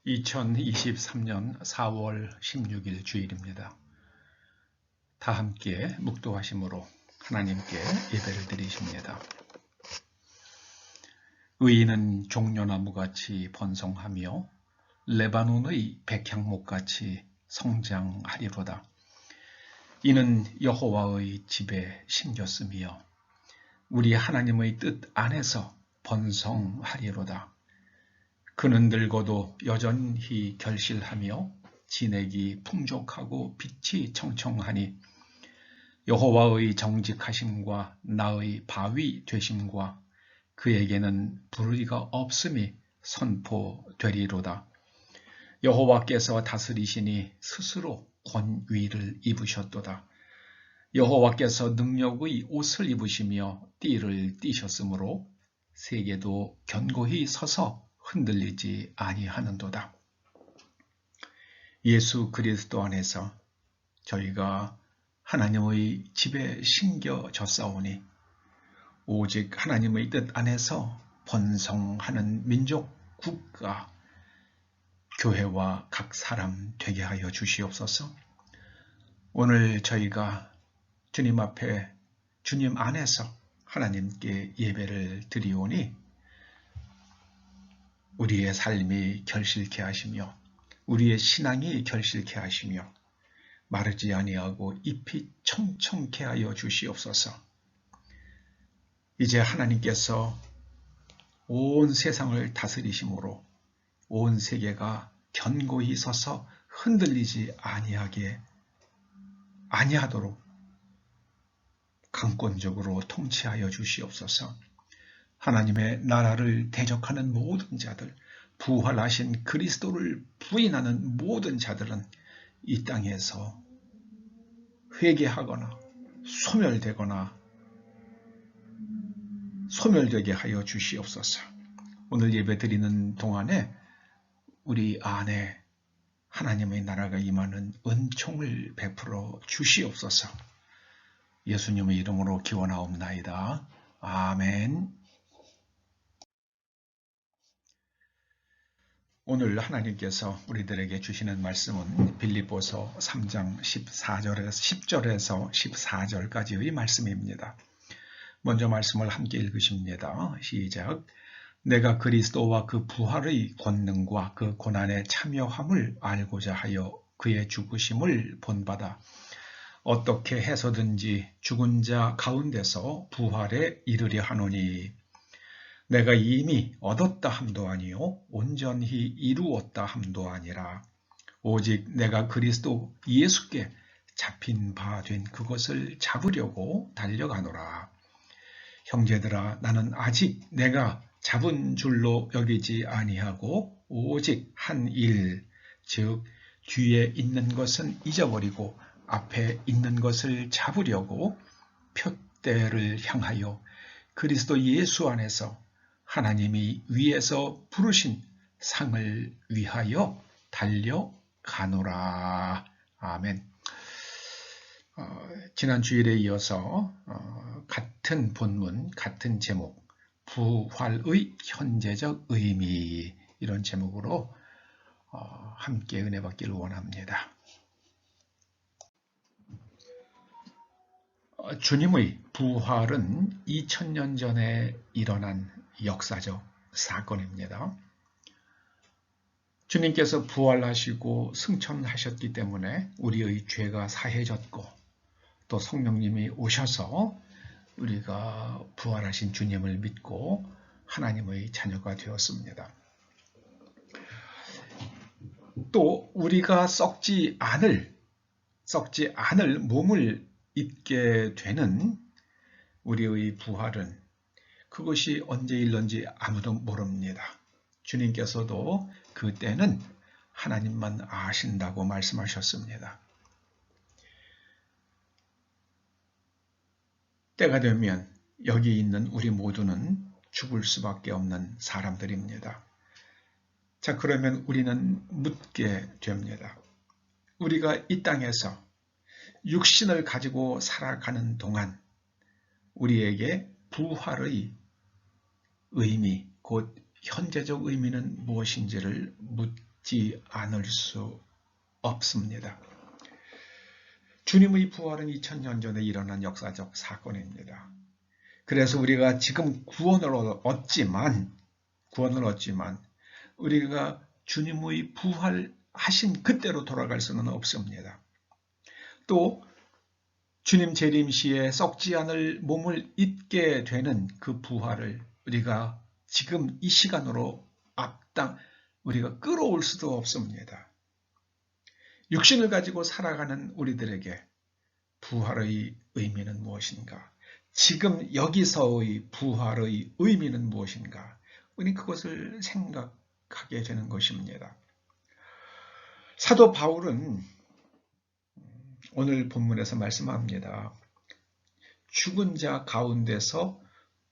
2023년 4월 16일 주일입니다. 다 함께 묵도하심으로 하나님께 예배를 드리십니다. 의인은 종려나무같이 번성하며 레바논의 백향목같이 성장하리로다. 이는 여호와의 집에 심겼으며 우리 하나님의 뜻 안에서 번성하리로다. 그는 늙어도 여전히 결실하며 진액이 풍족하고 빛이 청청하니 여호와의 정직하심과 나의 바위 되심과 그에게는 불의가 없음이 선포되리로다. 여호와께서 다스리시니 스스로 권위를 입으셨도다. 여호와께서 능력의 옷을 입으시며 띠를 띠셨으므로 세계도 견고히 서서 흔들리지 아니하는도다. 예수 그리스도 안에서 저희가 하나님의 집에 심겨졌사오니 오직 하나님의 뜻 안에서 번성하는 민족, 국가, 교회와 각 사람 되게 하여 주시옵소서. 오늘 저희가 주님 앞에 주님 안에서 하나님께 예배를 드리오니 우리의 삶이 결실케 하시며 우리의 신앙이 결실케 하시며 마르지 아니하고 잎이 청청케 하여 주시옵소서. 이제 하나님께서 온 세상을 다스리심으로 온 세계가 견고히 서서 흔들리지 아니하도록 강권적으로 통치하여 주시옵소서. 하나님의 나라를 대적하는 모든 자들, 부활하신 그리스도를 부인하는 모든 자들은 이 땅에서 회개하거나 소멸되게 하여 주시옵소서. 오늘 예배 드리는 동안에 우리 안에 하나님의 나라가 임하는 은총을 베풀어 주시옵소서. 예수님의 이름으로 기원하옵나이다. 아멘. 오늘 하나님께서 우리들에게 주시는 말씀은 빌립보서 3장 10절에서 14절까지의 말씀입니다. 먼저 말씀을 함께 읽으십니다. 시작. 내가 그리스도와 그 부활의 권능과 그 고난의 참여함을 알고자 하여 그의 죽으심을 본받아 어떻게 해서든지 죽은 자 가운데서 부활에 이르려 하노니 내가 이미 얻었다 함도 아니요 온전히 이루었다 함도 아니라 오직 내가 그리스도 예수께 잡힌 바 된 그것을 잡으려고 달려가노라. 형제들아, 나는 아직 내가 잡은 줄로 여기지 아니하고 오직 한 일, 즉 뒤에 있는 것은 잊어버리고 앞에 있는 것을 잡으려고 표대를 향하여 그리스도 예수 안에서 하나님이 위에서 부르신 상을 위하여 달려가노라. 아멘. 지난 주일에 이어서 같은 본문, 같은 제목, 부활의 현재적 의미, 이런 제목으로 함께 은혜 받기를 원합니다. 주님의 부활은 2000년 전에 일어난 역사적 사건입니다. 주님께서 부활하시고 승천하셨기 때문에 우리의 죄가 사해졌고 또 성령님이 오셔서 우리가 부활하신 주님을 믿고 하나님의 자녀가 되었습니다. 또 우리가 썩지 않을 몸을 입게 되는 우리의 부활은 그것이 언제 일는지 아무도 모릅니다. 주님께서도 그때는 하나님만 아신다고 말씀하셨습니다. 때가 되면 여기 있는 우리 모두는 죽을 수밖에 없는 사람들입니다. 자, 그러면 우리는 묻게 됩니다. 우리가 이 땅에서 육신을 가지고 살아가는 동안 우리에게 부활의 의미, 곧 현재적 의미는 무엇인지를 묻지 믿지 않을 수 없습니다. 주님의 부활은 2000년 전에 일어난 역사적 사건입니다. 그래서 우리가 지금 구원을 얻지만 우리가 주님의 부활하신 그때로 돌아갈 수는 없습니다. 또 주님 재림시에 썩지 않을 몸을 입게 되는 그 부활을 우리가 지금 이 시간으로 우리가 끌어올 수도 없습니다. 육신을 가지고 살아가는 우리들에게 부활의 의미는 무엇인가? 지금 여기서의 부활의 의미는 무엇인가? 우리 그것을 생각하게 되는 것입니다. 사도 바울은 오늘 본문에서 말씀합니다. 죽은 자 가운데서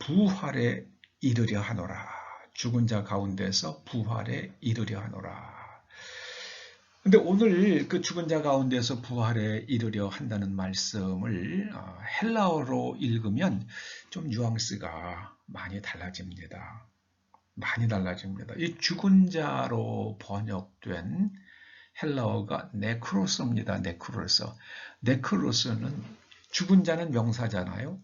부활에 이르려 하노라. 죽은 자 가운데서 부활에 이르려 하노라. 근데 오늘 그 죽은 자 가운데서 부활에 이르려 한다는 말씀을 헬라어로 읽으면 좀 뉘앙스가 많이 달라집니다. 이 죽은 자로 번역된 헬라어가 네크로스입니다. 네크로스는 죽은 자는 명사잖아요.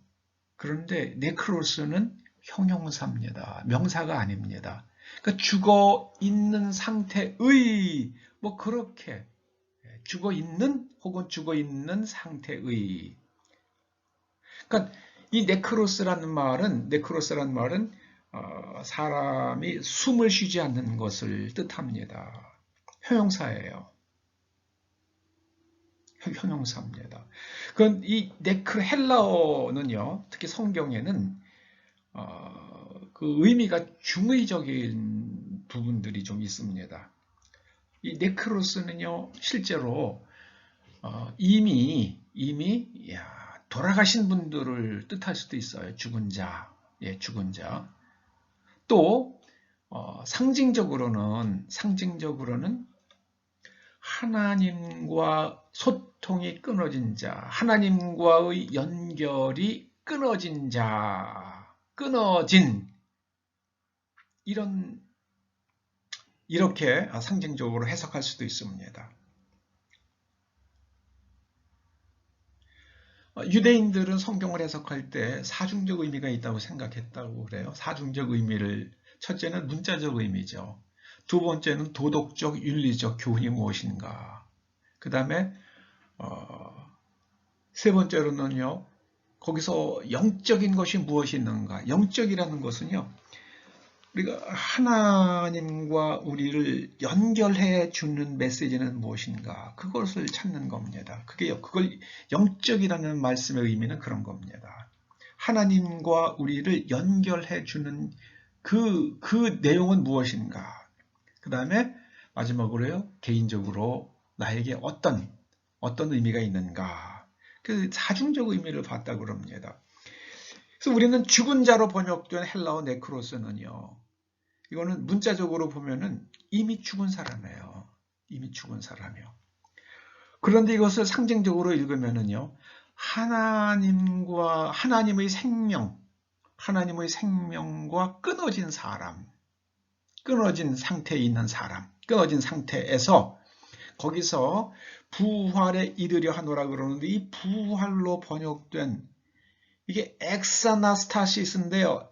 그런데 네크로스는 형용사입니다. 명사가 아닙니다. 그러니까 죽어 있는 상태의 그렇게 죽어 있는 혹은 죽어 있는 상태의. 그러니까 이 네크로스라는 말은 사람이 숨을 쉬지 않는 것을 뜻합니다. 형용사예요. 형용사입니다. 이 헬라어는요, 특히 성경에는 그 의미가 중의적인 부분들이 좀 있습니다. 이 네크로스는요, 실제로 이미 돌아가신 분들을 뜻할 수도 있어요. 죽은 자. 또 상징적으로는 하나님과 소통이 끊어진 자, 하나님과의 연결이 끊어진 이렇게 상징적으로 해석할 수도 있습니다. 유대인들은 성경을 해석할 때 사중적 의미가 있다고 생각했다고 그래요. 사중적 의미를 첫째는 문자적 의미죠. 두 번째는 도덕적, 윤리적 교훈이 무엇인가. 그 다음에 세 번째로는요. 거기서 영적인 것이 무엇이 있는가. 영적이라는 것은요. 우리가 하나님과 우리를 연결해 주는 메시지는 무엇인가. 그것을 찾는 겁니다. 그걸 영적이라는 말씀의 의미는 그런 겁니다. 하나님과 우리를 연결해 주는 그 내용은 무엇인가. 그 다음에 마지막으로요. 개인적으로 나에게 어떤 의미가 있는가. 그 사중적 의미를 봤다고 그럽니다. 그래서 우리는 죽은 자로 번역된 헬라어 네크로스는요. 이거는 문자적으로 보면은 이미 죽은 사람이에요. 그런데 이것을 상징적으로 읽으면은요. 하나님의 생명과 끊어진 사람, 끊어진 상태에 있는 사람, 끊어진 상태에서 거기서 부활에 이르려 하노라 그러는데 이 부활로 번역된 이게 엑사나스타시스인데요.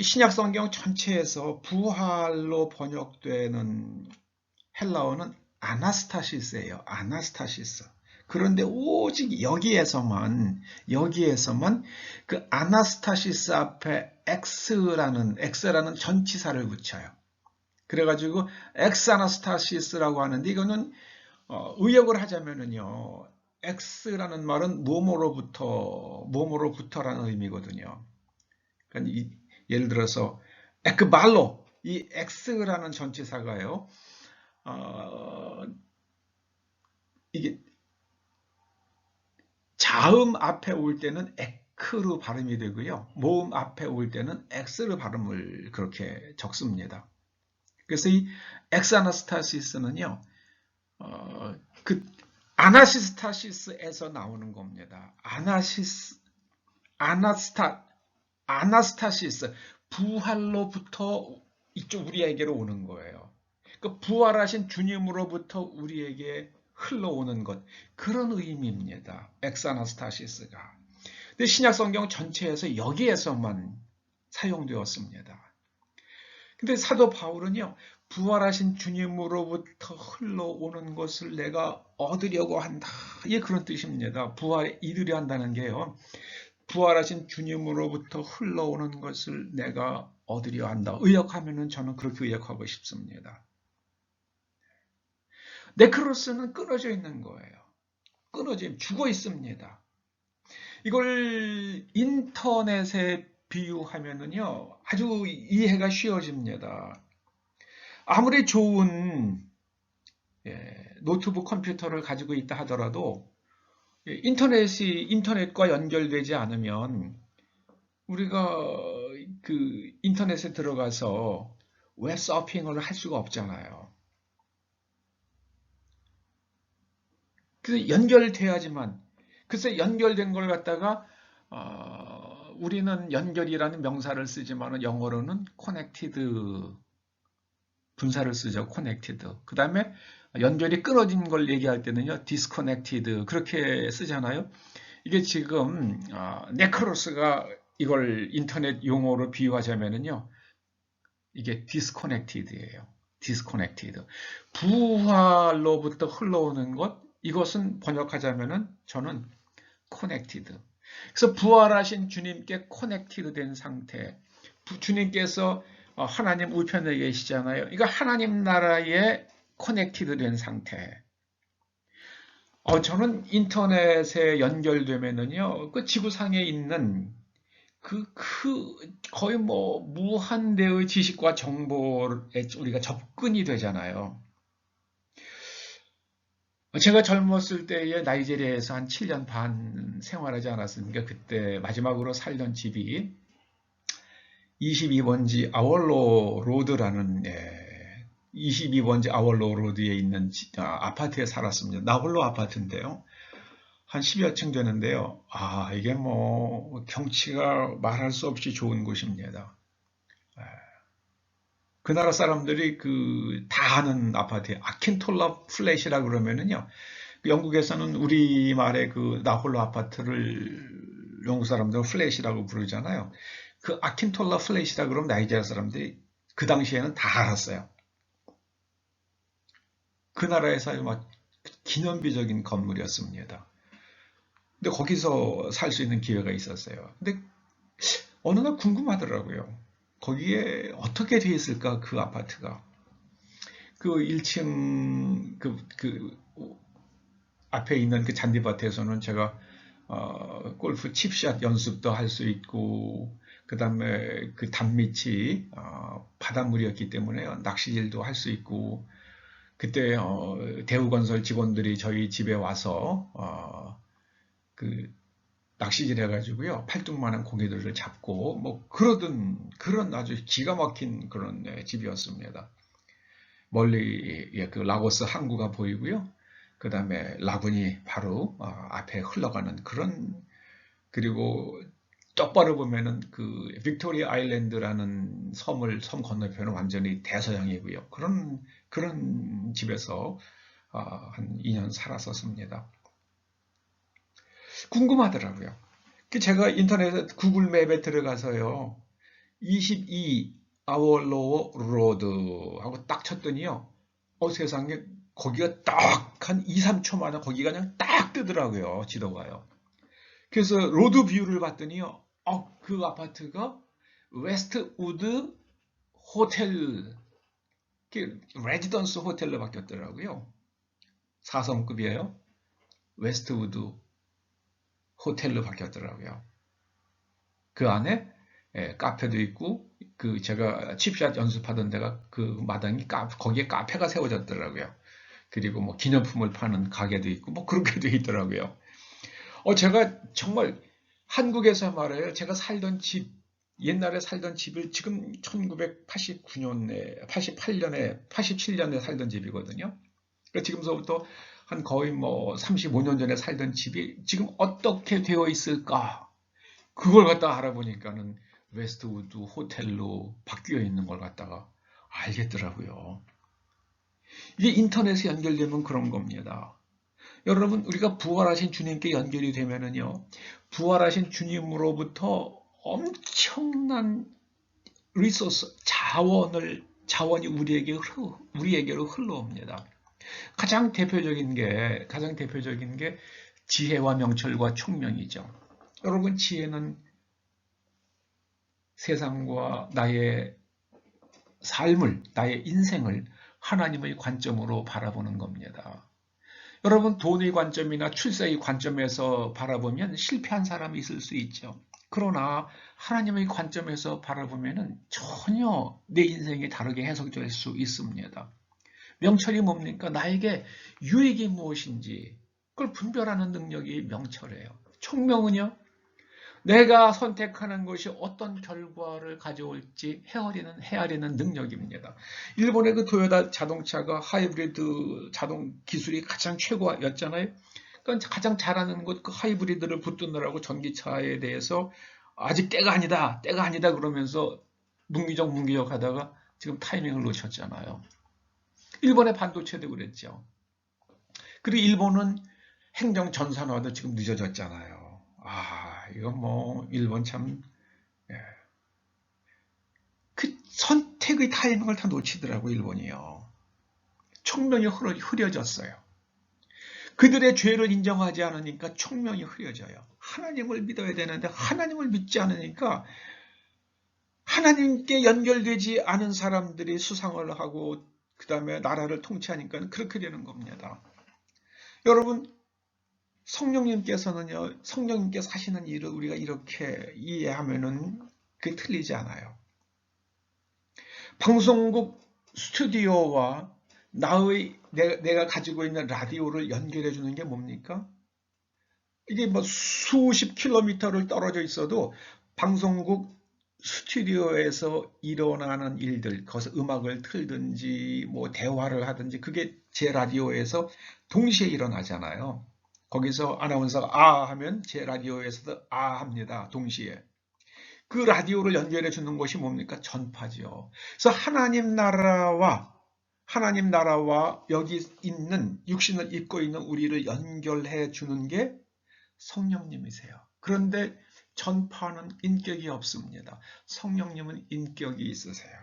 신약 성경 전체에서 부활로 번역되는 헬라어는 아나스타시스예요. 그런데 오직 여기에서만 그 아나스타시스 앞에 X라는 전치사를 붙여요. 그래가지고 엑사나스타시스라고 하는데 이거는 의역을 하자면은요. X라는 말은 뭐뭐로부터라는 의미거든요. 그러니까 예를 들어서 에크발로 이 X라는 전치사가요. 이게 자음 앞에 올 때는 에크로 발음이 되고요. 모음 앞에 올 때는 X로 발음을 그렇게 적습니다. 그래서 이 엑사나스타시스는요. 그 아나시스타시스에서 나오는 겁니다. 아나스타시스 부활로부터 이쪽 우리에게로 오는 거예요. 그 부활하신 주님으로부터 우리에게 흘러오는 것, 그런 의미입니다. 엑사나스타시스가. 근데 신약 성경 전체에서 여기에서만 사용되었습니다. 근데 사도 바울은요, 부활하신 주님으로부터 흘러오는 것을 내가 얻으려고 한다. 이게 그런 뜻입니다. 부활에 이르려 한다는 게요. 부활하신 주님으로부터 흘러오는 것을 내가 얻으려 한다. 의역하면은 저는 그렇게 의역하고 싶습니다. 네크로스는 끊어져 있는 거예요. 죽어 있습니다. 이걸 인터넷에 비유하면은요, 아주 이해가 쉬워집니다. 아무리 좋은 노트북 컴퓨터를 가지고 있다 하더라도 인터넷과 연결되지 않으면 우리가 그 인터넷에 들어가서 웹 서핑을 할 수가 없잖아요. 그래서 연결돼야지만, 글쎄 연결된 걸 갖다가 우리는 연결이라는 명사를 쓰지만 영어로는 connected 분사를 쓰죠. connected. 그 다음에 연결이 끊어진 걸 얘기할 때는요, disconnected 그렇게 쓰잖아요. 이게 지금 네크로스가 이걸 인터넷 용어로 비유하자면은요, 이게 disconnected예요. disconnected. 부활로부터 흘러오는 것, 이것은 번역하자면은 저는 connected. 그래서 부활하신 주님께 connected 된 상태. 주님께서 하나님 우편에 계시잖아요. 이거 하나님 나라에 커넥티드 된 상태. 저는 인터넷에 연결되면은요, 그 지구상에 있는 거의 뭐 무한대의 지식과 정보에 우리가 접근이 되잖아요. 제가 젊었을 때에 나이지리아에서 한 7년 반 생활하지 않았습니까? 그때 마지막으로 살던 집이 22번지 아월로 로드라는 22번지 아월로 로드에 있는 아파트에 살았습니다. 나홀로 아파트인데요. 한 10여 층 되는데요. 이게 뭐 경치가 말할 수 없이 좋은 곳입니다. 그 나라 사람들이 다 아는 아파트에 아킨톨라 플랫이라 그러면은요. 영국에서는 우리말의 나홀로 아파트를 영국 사람들은 플랫이라고 부르잖아요. 그 아킨톨라 플랫이라 그러면 나이지리아 사람들이 그 당시에는 다 알았어요. 그 나라에서 막 기념비적인 건물이었습니다. 근데 거기서 살 수 있는 기회가 있었어요. 근데 어느 날 궁금하더라고요. 거기에 어떻게 돼 있을까, 그 아파트가. 그 1층 앞에 있는 그 잔디밭에서는 제가 골프 칩샷 연습도 할 수 있고, 그 다음에 그 단밑이 바닷물이었기 때문에 낚시질도 할 수 있고, 그때 대우건설 직원들이 저희 집에 와서 낚시질 해가지고요, 팔뚝만한 고기들을 잡고 뭐 그러던 그런 아주 기가 막힌 그런 집이었습니다. 멀리 그 라오스 항구가 보이고요. 그 다음에 라군이 바로 앞에 흘러가는 그런, 그리고 똑바로 보면은 그 빅토리아 아일랜드라는 섬 건너편은 완전히 대서양이고요. 그런 집에서 한 2년 살았었습니다. 궁금하더라고요. 제가 인터넷에 구글 맵에 들어가서요, 22 아월로워 로드 하고 딱 쳤더니요, 세상에 거기가 딱 한 2, 3초 만에 거기가 그냥 딱 뜨더라고요, 지도가요. 그래서 로드 뷰를 봤더니요, 그 아파트가 웨스트우드 호텔, 레지던스 호텔로 바뀌었더라고요. 4성급이에요. 웨스트우드 호텔로 바뀌었더라고요. 그 안에 카페도 있고, 제가 칩샷 연습하던 데가 그 마당이 거기에 카페가 세워졌더라고요. 그리고 뭐 기념품을 파는 가게도 있고 뭐 그렇게 돼 있더라고요. 제가 정말 한국에서 말해요. 제가 옛날에 살던 집을 지금 1989년에, 88년에, 87년에 살던 집이거든요. 그러니까 지금서부터 한 거의 뭐 35년 전에 살던 집이 지금 어떻게 되어 있을까? 그걸 갖다가 알아보니까는 웨스트우드 호텔로 바뀌어 있는 걸 갖다가 알겠더라고요. 이게 인터넷에 연결되면 그런 겁니다. 여러분, 우리가 부활하신 주님께 연결이 되면은요, 부활하신 주님으로부터 엄청난 리소스, 자원이 우리에게로 흘러옵니다. 가장 대표적인 게 지혜와 명철과 총명이죠. 여러분, 지혜는 세상과 나의 삶을, 나의 인생을 하나님의 관점으로 바라보는 겁니다. 여러분, 돈의 관점이나 출세의 관점에서 바라보면 실패한 사람이 있을 수 있죠. 그러나 하나님의 관점에서 바라보면 전혀 내 인생이 다르게 해석될 수 있습니다. 명철이 뭡니까? 나에게 유익이 무엇인지 그걸 분별하는 능력이 명철이에요. 총명은요? 내가 선택하는 것이 어떤 결과를 가져올지 헤아리는 능력입니다. 일본의 그 토요타 자동차가 하이브리드 자동 기술이 가장 최고였잖아요. 그러니까 가장 잘하는 것 그 하이브리드를 붙들느라고 전기차에 대해서 아직 때가 아니다 그러면서 문기적 하다가 지금 타이밍을 놓쳤잖아요. 일본의 반도체도 그랬죠. 그리고 일본은 행정 전산화도 지금 늦어졌잖아요. 이건 뭐 일본 참 그 선택의 타이밍을 다 놓치더라고 일본이요. 총명이 흐려졌어요. 그들의 죄를 인정하지 않으니까 총명이 흐려져요. 하나님을 믿어야 되는데 하나님을 믿지 않으니까 하나님께 연결되지 않은 사람들이 수상을 하고 그 다음에 나라를 통치하니까 그렇게 되는 겁니다. 여러분, 성령님께서 하시는 일을 우리가 이렇게 이해하면은 그게 틀리지 않아요. 방송국 스튜디오와 내가 가지고 있는 라디오를 연결해 주는 게 뭡니까? 이게 뭐 수십 킬로미터를 떨어져 있어도 방송국 스튜디오에서 일어나는 일들, 거기서 음악을 틀든지 뭐 대화를 하든지 그게 제 라디오에서 동시에 일어나잖아요. 거기서 아나운서가 하면 제 라디오에서도 합니다. 동시에. 그 라디오를 연결해 주는 것이 뭡니까? 전파지요. 그래서 하나님 나라와 여기 있는 육신을 입고 있는 우리를 연결해 주는 게 성령님이세요. 그런데 전파는 인격이 없습니다. 성령님은 인격이 있으세요.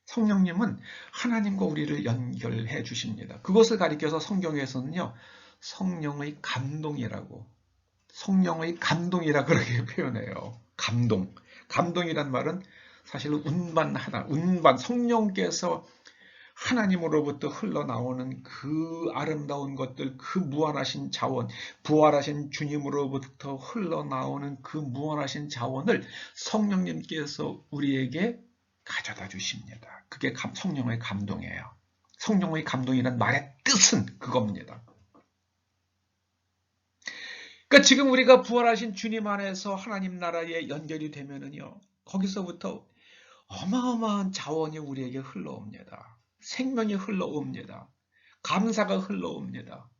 성령님은 하나님과 우리를 연결해 주십니다. 그것을 가리켜서 성경에서는요, 성령의 감동이라 그렇게 표현해요. 감동이란 말은 사실은 성령께서 하나님으로부터 흘러나오는 그 아름다운 것들, 그 무한하신 자원, 부활하신 주님으로부터 흘러나오는 그 무한하신 자원을 성령님께서 우리에게 가져다 주십니다. 그게 성령의 감동이에요. 성령의 감동이란 말의 뜻은 그겁니다. 그러니까 지금 우리가 부활하신 주님 안에서 하나님 나라에 연결이 되면은요, 거기서부터 어마어마한 자원이 우리에게 흘러옵니다. 생명이 흘러옵니다. 감사가 흘러옵니다.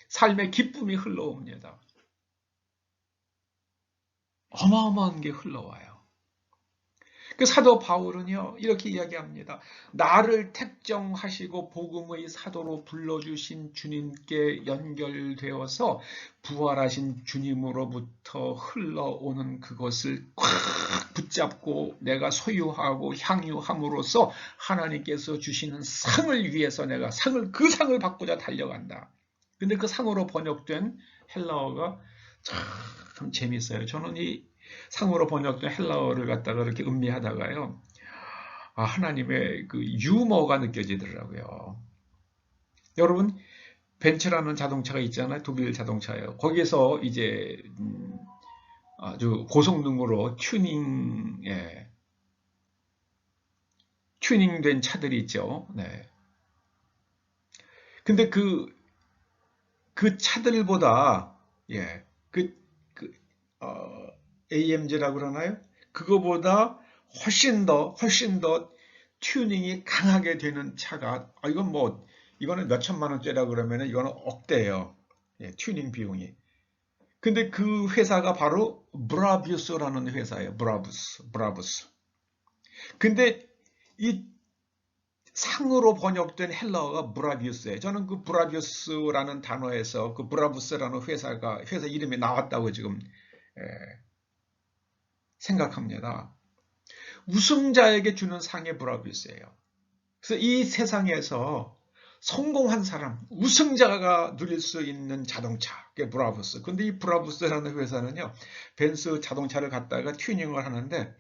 삶의 기쁨이 흘러옵니다. 어마어마한 게 흘러와요. 그 사도 바울은요, 이렇게 이야기합니다. 나를 택정하시고 복음의 사도로 불러주신 주님께 연결되어서 부활하신 주님으로부터 흘러오는 그것을 꽉 붙잡고 내가 소유하고 향유함으로써 하나님께서 주시는 상을 위해서 내가 그 상을 받고자 달려간다. 근데 그 상으로 번역된 헬라어가 참 재밌어요. 저는 이 상으로 번역된 헬라어를 갖다가 이렇게 음미하다가요, 하나님의 그 유머가 느껴지더라고요. 여러분, 벤츠라는 자동차가 있잖아요. 독일 자동차예요. 거기서 이제 아주 고성능으로 튜닝된 차들이 있죠. 네. 근데 그 차들보다 AMG라고 그러나요? 그거보다 훨씬 더 튜닝이 강하게 되는 차가, 이거는 몇 천만 원짜리라 그러면 이거는 억대예요. 튜닝 비용이. 근데 그 회사가 바로 브라뷰스라는 회사예요. 브라부스. 근데 이 상으로 번역된 헬라어가 브라비우스예요. 저는 그 브라비우스라는 단어에서 그 브라부스라는 회사 이름이 나왔다고 지금 생각합니다. 우승자에게 주는 상이 브라비우스예요. 그래서 이 세상에서 성공한 사람, 우승자가 누릴 수 있는 자동차, 그게 브라부스. 근데 이 브라부스라는 회사는요, 벤츠 자동차를 갖다가 튜닝을 하는데,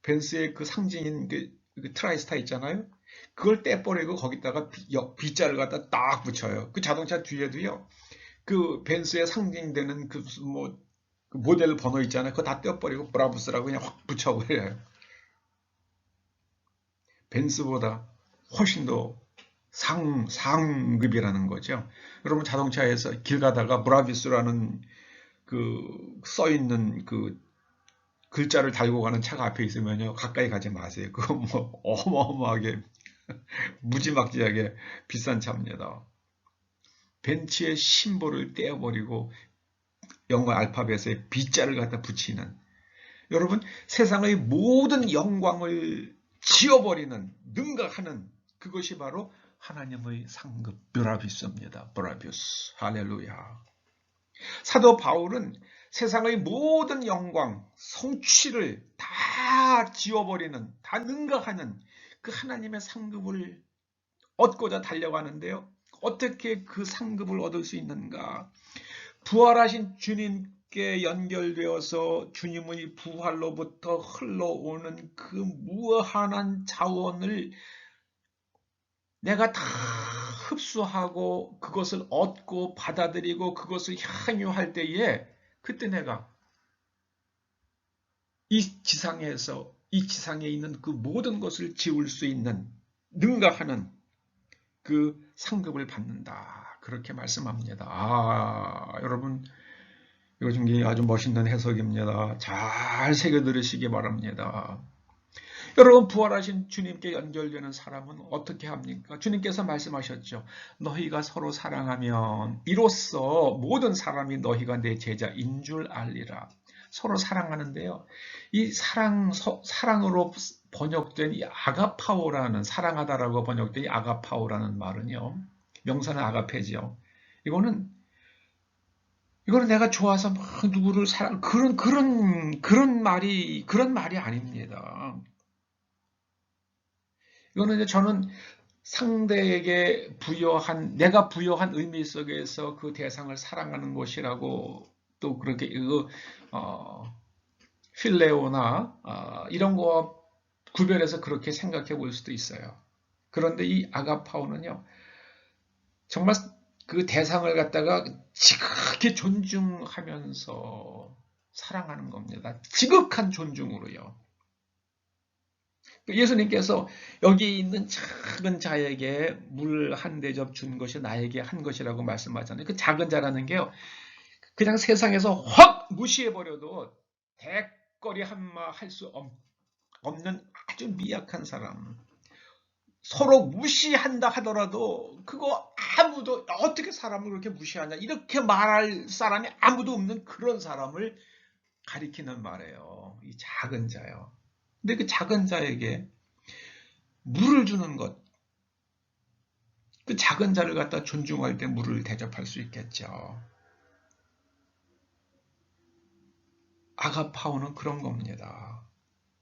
벤츠의 그 상징인 그 트라이스타 있잖아요? 그걸 떼버리고 거기다가 B자를 갖다 딱 붙여요. 그 자동차 뒤에도요, 그 벤츠의 상징되는 그 모델 번호 있잖아요. 그거 다 떼어버리고 브라부스라고 그냥 확 붙여버려요. 벤츠보다 훨씬 더 상급이라는 거죠. 여러분 자동차에서 길 가다가 브라비스라는 그 써있는 그 글자를 달고 가는 차가 앞에 있으면요. 가까이 가지 마세요. 그거 뭐 어마어마하게 무지막지하게 비싼 차입니다. 벤츠의 심볼을 떼어버리고 영어 알파벳에 B자를 갖다 붙이는 여러분 세상의 모든 영광을 지워버리는 능가하는 그것이 바로 하나님의 상급 브라비스입니다. 브라비스 할렐루야. 사도 바울은 세상의 모든 영광, 성취를 다 지워버리는, 다 능가하는 그 하나님의 상급을 얻고자 달려가는데요. 어떻게 그 상급을 얻을 수 있는가? 부활하신 주님께 연결되어서 주님의 부활로부터 흘러오는 그 무한한 자원을 내가 다 흡수하고 그것을 얻고 받아들이고 그것을 향유할 때에 그때 내가 이 지상에 있는 그 모든 것을 지울 수 있는 능가하는 그 상급을 받는다. 그렇게 말씀합니다. 여러분 이거 좀 아주 멋있는 해석입니다. 잘 새겨 들으시기 바랍니다. 여러분 부활하신 주님께 연결되는 사람은 어떻게 합니까? 주님께서 말씀하셨죠. 너희가 서로 사랑하면 이로써 모든 사람이 너희가 내 제자인 줄 알리라. 서로 사랑하는데요. 이 사랑으로 번역된 이 아가파오라는 사랑하다라고 번역된 이 아가파오라는 말은요. 명사는 아가페지요. 이거는 내가 좋아서 막 누구를 그런 말이 아닙니다. 이거는 이제 저는 상대에게 내가 부여한 의미 속에서 그 대상을 사랑하는 것이라고 또 그렇게 필레오나 이런 거와 구별해서 그렇게 생각해 볼 수도 있어요. 그런데 이 아가파오는요, 정말 그 대상을 갖다가 지극히 존중하면서 사랑하는 겁니다. 지극한 존중으로요. 예수님께서 여기 있는 작은 자에게 물 한 대접 준 것이 나에게 한 것이라고 말씀하잖아요. 그 작은 자라는 게요. 그냥 세상에서 확 무시해버려도 대거리 한마 할 수 없는 아주 미약한 사람. 서로 무시한다 하더라도 그거 아무도 어떻게 사람을 그렇게 무시하냐 이렇게 말할 사람이 아무도 없는 그런 사람을 가리키는 말이에요. 이 작은 자요. 근데 그 작은 자에게 물을 주는 것, 그 작은 자를 갖다 존중할 때 물을 대접할 수 있겠죠. 아가파오는 그런 겁니다.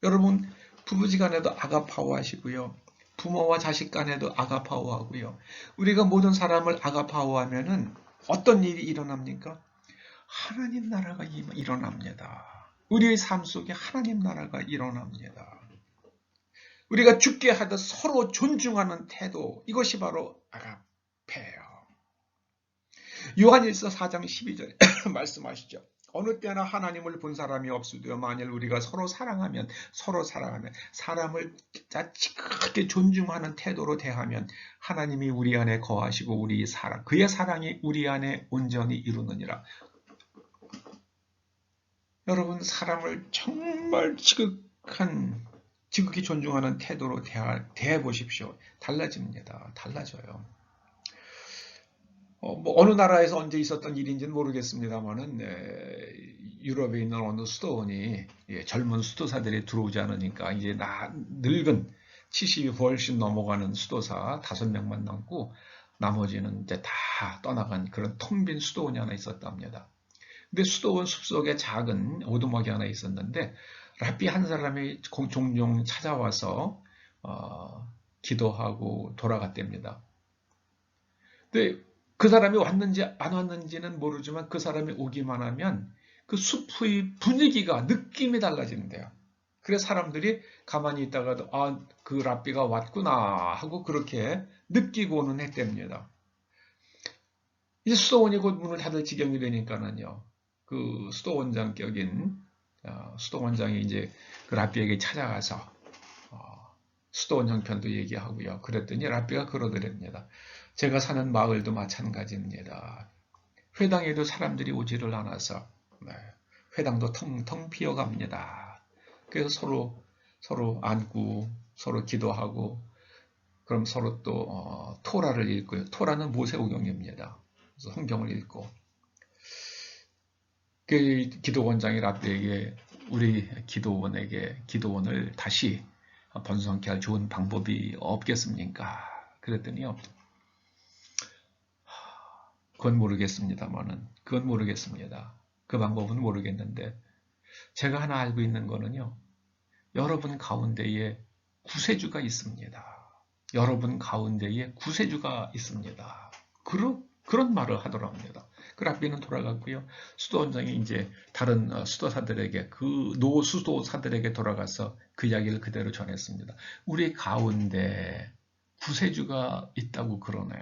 여러분 부부지간에도 아가파오 하시고요. 부모와 자식 간에도 아가파오 하고요. 우리가 모든 사람을 아가파오 하면은 어떤 일이 일어납니까? 하나님 나라가 일어납니다. 우리의 삶 속에 하나님 나라가 일어납니다. 우리가 죽게 하듯 서로 존중하는 태도, 이것이 바로 아가페예요. 요한일서 4장 12절에 말씀하시죠. 어느 때나 하나님을 본 사람이 없으되어 만일 우리가 서로 사랑하면 사람을 지극히 존중하는 태도로 대하면 하나님이 우리 안에 거하시고 그의 사랑이 우리 안에 온전히 이루느니라. 여러분 사람을 정말 지극히 존중하는 태도로 대해보십시오. 달라집니다. 달라져요. 뭐 어느 나라에서 언제 있었던 일인지는 모르겠습니다만은 유럽에 있는 어느 수도원이 젊은 수도사들이 들어오지 않으니까 이제 늙은 70이 훨씬 넘어가는 수도사 5명만 남고 나머지는 이제 다 떠나간 그런 텅 빈 수도원이 하나 있었답니다. 근데 수도원 숲속에 작은 오두막이 하나 있었는데 랍비 한 사람이 종종 찾아와서 기도하고 돌아갔답니다. 근데 그 사람이 왔는지 안 왔는지는 모르지만 그 사람이 오기만 하면 그 숲의 분위기가 느낌이 달라지는데요. 그래서 사람들이 가만히 있다가도 그 랍비가 왔구나 하고 그렇게 느끼고는 했답니다. 이제 수도원이 곧 문을 닫을 지경이 되니까는요. 그 수도원장격인 수도원장이 이제 그 랍비에게 찾아가서 수도원 형편도 얘기하고요. 그랬더니 랍비가 그러더랍니다. 제가 사는 마을도 마찬가지입니다. 회당에도 사람들이 오지를 않아서 회당도 텅텅 비어갑니다. 그래서 서로 안고 서로 기도하고 그럼 서로 또 토라를 읽고요. 토라는 모세오경입니다. 그래서 성경을 읽고 그 기도원장이 랍비에게 우리 기도원을 다시 번성케 할 좋은 방법이 없겠습니까? 그랬더니요. 그건 모르겠습니다. 그 방법은 모르겠는데 제가 하나 알고 있는 거는요. 여러분 가운데에 구세주가 있습니다. 여러분 가운데에 구세주가 있습니다. 그런 말을 하더랍니다. 그 랍비는 돌아갔고요. 수도원장이 이제 다른 수도사들에게 노수도사들에게 돌아가서 그 이야기를 그대로 전했습니다. 우리 가운데 구세주가 있다고 그러네.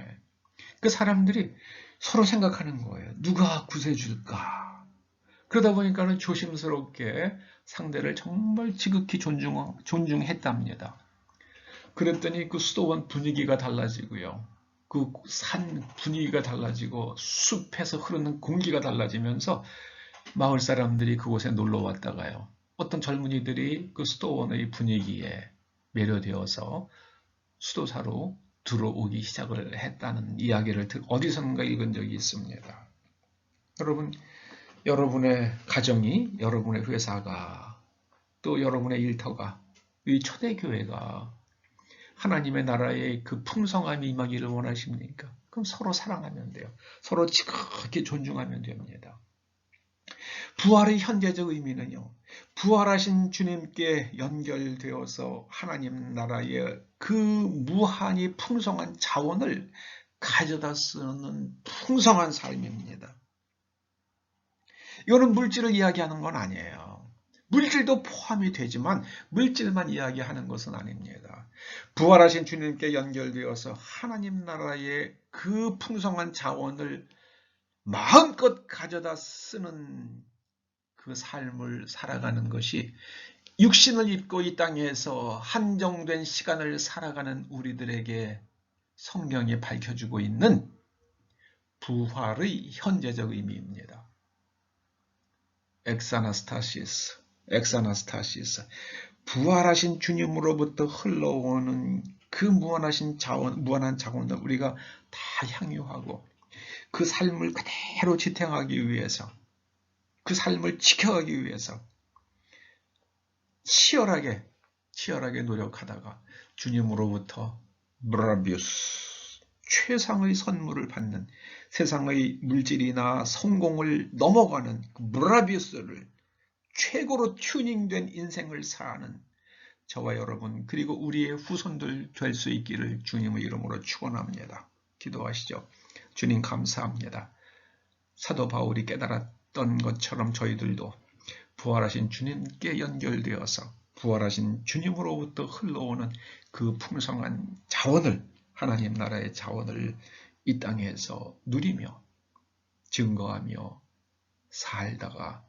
그 사람들이 서로 생각하는 거예요. 누가 구세주일까? 그러다 보니까는 조심스럽게 상대를 정말 지극히 존중했답니다. 그랬더니 그 수도원 분위기가 달라지고요. 그 산 분위기가 달라지고 숲에서 흐르는 공기가 달라지면서 마을 사람들이 그곳에 놀러 왔다가요. 어떤 젊은이들이 그 수도원의 분위기에 매료되어서 수도사로 들어오기 시작을 했다는 이야기를 어디선가 읽은 적이 있습니다. 여러분, 여러분의 가정이, 여러분의 회사가, 또 여러분의 일터가, 이 초대교회가 하나님의 나라의 그 풍성함이 임하기를 원하십니까? 그럼 서로 사랑하면 돼요. 서로 지극히 존중하면 됩니다. 부활의 현재적 의미는요. 부활하신 주님께 연결되어서 하나님 나라의 그 무한히 풍성한 자원을 가져다 쓰는 풍성한 삶입니다. 이거는 물질을 이야기하는 건 아니에요. 물질도 포함이 되지만 물질만 이야기하는 것은 아닙니다. 부활하신 주님께 연결되어서 하나님 나라의 그 풍성한 자원을 마음껏 가져다 쓰는 그 삶을 살아가는 것이 육신을 입고 이 땅에서 한정된 시간을 살아가는 우리들에게 성경이 밝혀주고 있는 부활의 현재적 의미입니다. 엑사나스타시스, 부활하신 주님으로부터 흘러오는 그 무한한 자원을 우리가 다 향유하고 그 삶을 그대로 지탱하기 위해서, 그 삶을 지켜가기 위해서 치열하게 노력하다가 주님으로부터 브라비우스, 최상의 선물을 받는, 세상의 물질이나 성공을 넘어가는 그 브라비우스를 최고로 튜닝된 인생을 사는 저와 여러분 그리고 우리의 후손들 될 수 있기를 주님의 이름으로 축원합니다. 기도하시죠. 주님 감사합니다. 사도 바울이 깨달았던 것처럼 저희들도 부활하신 주님께 연결되어서 부활하신 주님으로부터 흘러오는 그 풍성한 자원을, 하나님 나라의 자원을 이 땅에서 누리며 증거하며 살다가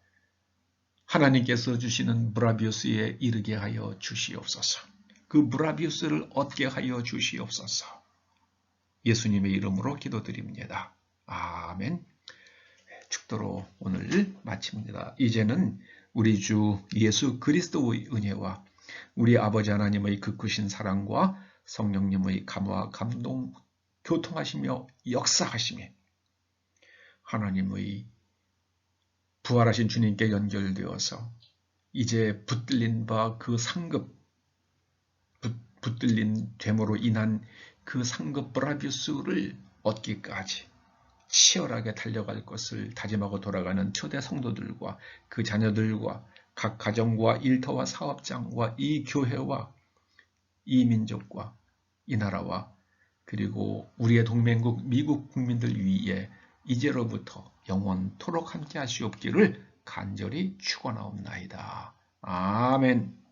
하나님께서 주시는 브라비우스에 이르게 하여 주시옵소서. 그 브라비우스를 얻게 하여 주시옵소서. 예수님의 이름으로 기도드립니다. 아멘. 축도로 오늘 마칩니다. 이제는 우리 주 예수 그리스도의 은혜와 우리 아버지 하나님의 극구신 사랑과 성령님의 감화 감동 교통하시며 역사하시며 하나님의 부활하신 주님께 연결되어서 이제 붙들린 바 그 상급, 붙들린 됨으로 인한 그 상급 브라비우스를 얻기까지 치열하게 달려갈 것을 다짐하고 돌아가는 초대 성도들과 그 자녀들과 각 가정과 일터와 사업장과 이 교회와 이 민족과 이 나라와 그리고 우리의 동맹국 미국 국민들 위에 이제로부터 영원토록 함께 하시옵기를 간절히 축원하옵나이다. 아멘.